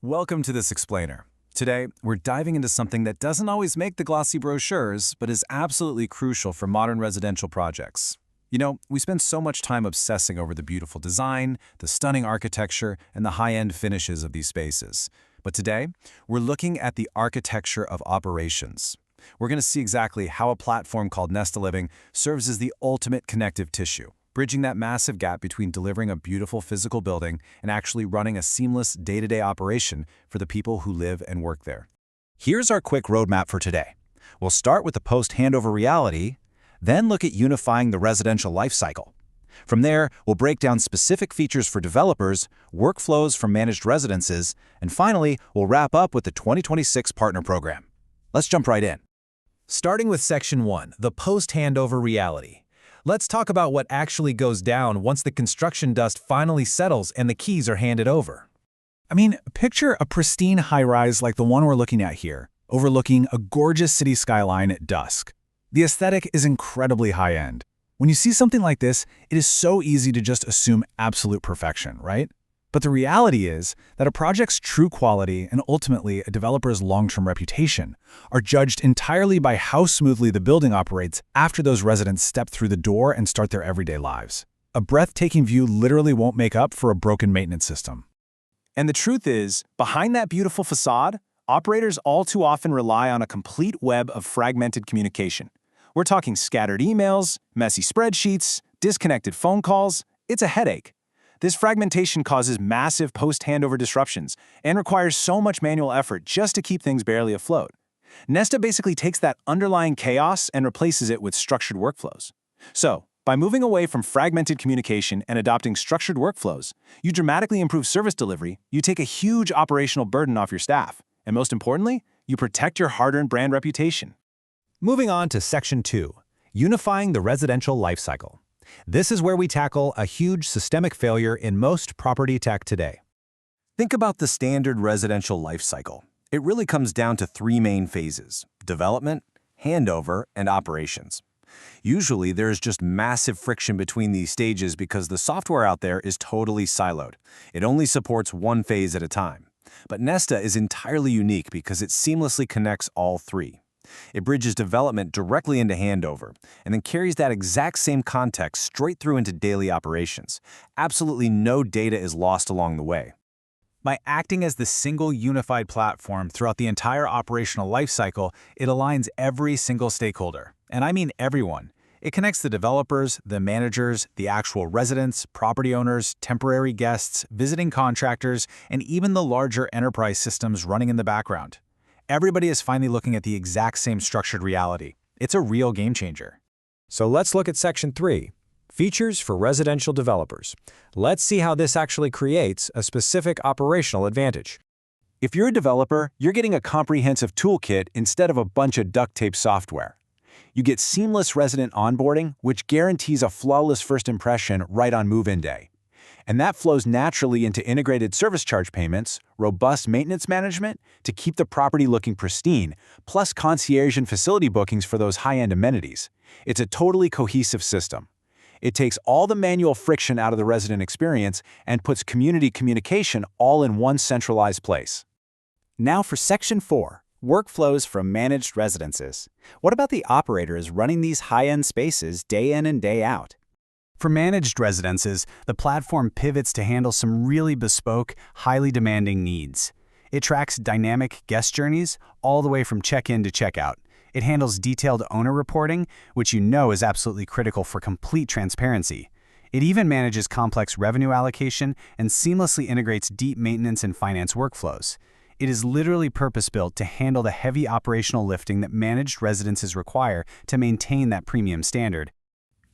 Welcome to this explainer. Today, we're diving into something that doesn't always make the glossy brochures, but is absolutely crucial for modern residential projects. You know, we spend so much time obsessing over the beautiful design, the stunning architecture, and the high-end finishes of these spaces. But today, we're looking at the architecture of operations. We're going to see exactly how a platform called Nesta Living serves as the ultimate connective tissue, bridging that massive gap between delivering a beautiful physical building and actually running a seamless day-to-day operation for the people who live and work there. Here's our quick roadmap for today. We'll start with the post-handover reality, then look at unifying the residential lifecycle. From there, we'll break down specific features for developers, workflows for managed residences, and finally, we'll wrap up with the 2026 Partner Program. Let's jump right in. Starting with Section 1, the post-handover reality. Let's talk about what actually goes down once the construction dust finally settles and the keys are handed over. I mean, picture a pristine high-rise like the one we're looking at here, overlooking a gorgeous city skyline at dusk. The aesthetic is incredibly high-end. When you see something like this, it is so easy to just assume absolute perfection, right? But the reality is that a project's true quality and ultimately a developer's long-term reputation are judged entirely by how smoothly the building operates after those residents step through the door and start their everyday lives. A breathtaking view literally won't make up for a broken maintenance system. And the truth is, behind that beautiful facade, operators all too often rely on a complete web of fragmented communication. We're talking scattered emails, messy spreadsheets, disconnected phone calls. It's a headache. This fragmentation causes massive post-handover disruptions and requires so much manual effort just to keep things barely afloat. Nesta basically takes that underlying chaos and replaces it with structured workflows. So, by moving away from fragmented communication and adopting structured workflows, you dramatically improve service delivery, you take a huge operational burden off your staff, and most importantly, you protect your hard-earned brand reputation. Moving on to Section 2, unifying the residential lifecycle. This is where we tackle a huge systemic failure in most property tech today. Think about the standard residential life cycle. It really comes down to three main phases: development, handover, and operations. Usually, there's just massive friction between these stages because the software out there is totally siloed. It only supports one phase at a time. But Nesta is entirely unique because it seamlessly connects all three. It bridges development directly into handover, and then carries that exact same context straight through into daily operations. Absolutely no data is lost along the way. By acting as the single unified platform throughout the entire operational lifecycle, it aligns every single stakeholder. And I mean everyone. It connects the developers, the managers, the actual residents, property owners, temporary guests, visiting contractors, and even the larger enterprise systems running in the background. Everybody is finally looking at the exact same structured reality. It's a real game changer. So let's look at Section 3, features for residential developers. Let's see how this actually creates a specific operational advantage. If you're a developer, you're getting a comprehensive toolkit instead of a bunch of duct tape software. You get seamless resident onboarding, which guarantees a flawless first impression right on move-in day. And that flows naturally into integrated service charge payments, robust maintenance management to keep the property looking pristine, plus concierge and facility bookings for those high-end amenities. It's a totally cohesive system. It takes all the manual friction out of the resident experience and puts community communication all in one centralized place. Now for Section 4, workflows from managed residences. What about the operators running these high-end spaces day in and day out? For managed residences, the platform pivots to handle some really bespoke, highly demanding needs. It tracks dynamic guest journeys all the way from check-in to check-out. It handles detailed owner reporting, which you know is absolutely critical for complete transparency. It even manages complex revenue allocation and seamlessly integrates deep maintenance and finance workflows. It is literally purpose-built to handle the heavy operational lifting that managed residences require to maintain that premium standard.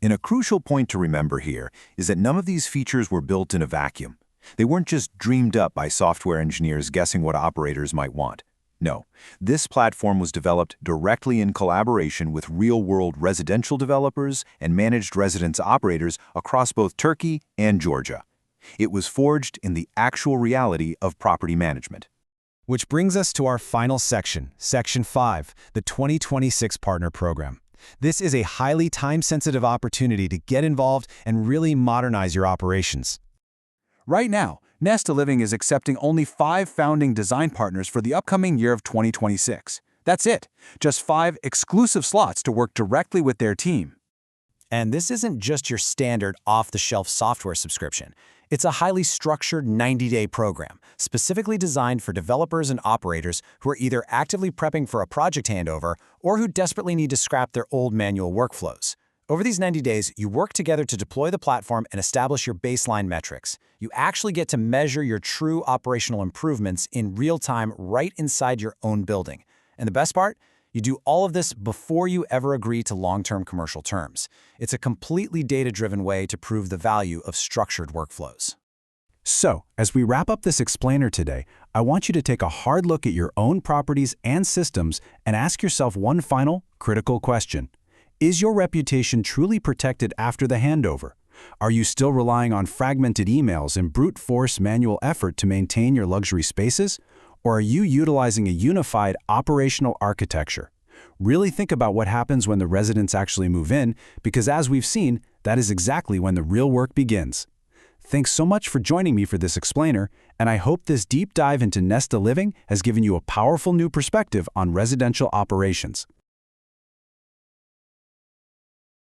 And a crucial point to remember here is that none of these features were built in a vacuum. They weren't just dreamed up by software engineers guessing what operators might want. No, this platform was developed directly in collaboration with real-world residential developers and managed residence operators across both Turkey and Georgia. It was forged in the actual reality of property management. Which brings us to our final section, Section 5, the 2026 Partner Program. This is a highly time-sensitive opportunity to get involved and really modernize your operations. Right now, Nesta Living is accepting only 5 founding design partners for the upcoming year of 2026. That's it. Just 5 exclusive slots to work directly with their team. And this isn't just your standard off-the-shelf software subscription. It's a highly structured 90-day program, specifically designed for developers and operators who are either actively prepping for a project handover or who desperately need to scrap their old manual workflows. Over these 90 days, you work together to deploy the platform and establish your baseline metrics. You actually get to measure your true operational improvements in real time right inside your own building. And the best part? You do all of this before you ever agree to long-term commercial terms. It's a completely data-driven way to prove the value of structured workflows. So, as we wrap up this explainer today, I want you to take a hard look at your own properties and systems and ask yourself one final, critical question. Is your reputation truly protected after the handover? Are you still relying on fragmented emails and brute force manual effort to maintain your luxury spaces? Or are you utilizing a unified operational architecture? Really think about what happens when the residents actually move in, because as we've seen, that is exactly when the real work begins. Thanks so much for joining me for this explainer, and I hope this deep dive into Nesta Living has given you a powerful new perspective on residential operations.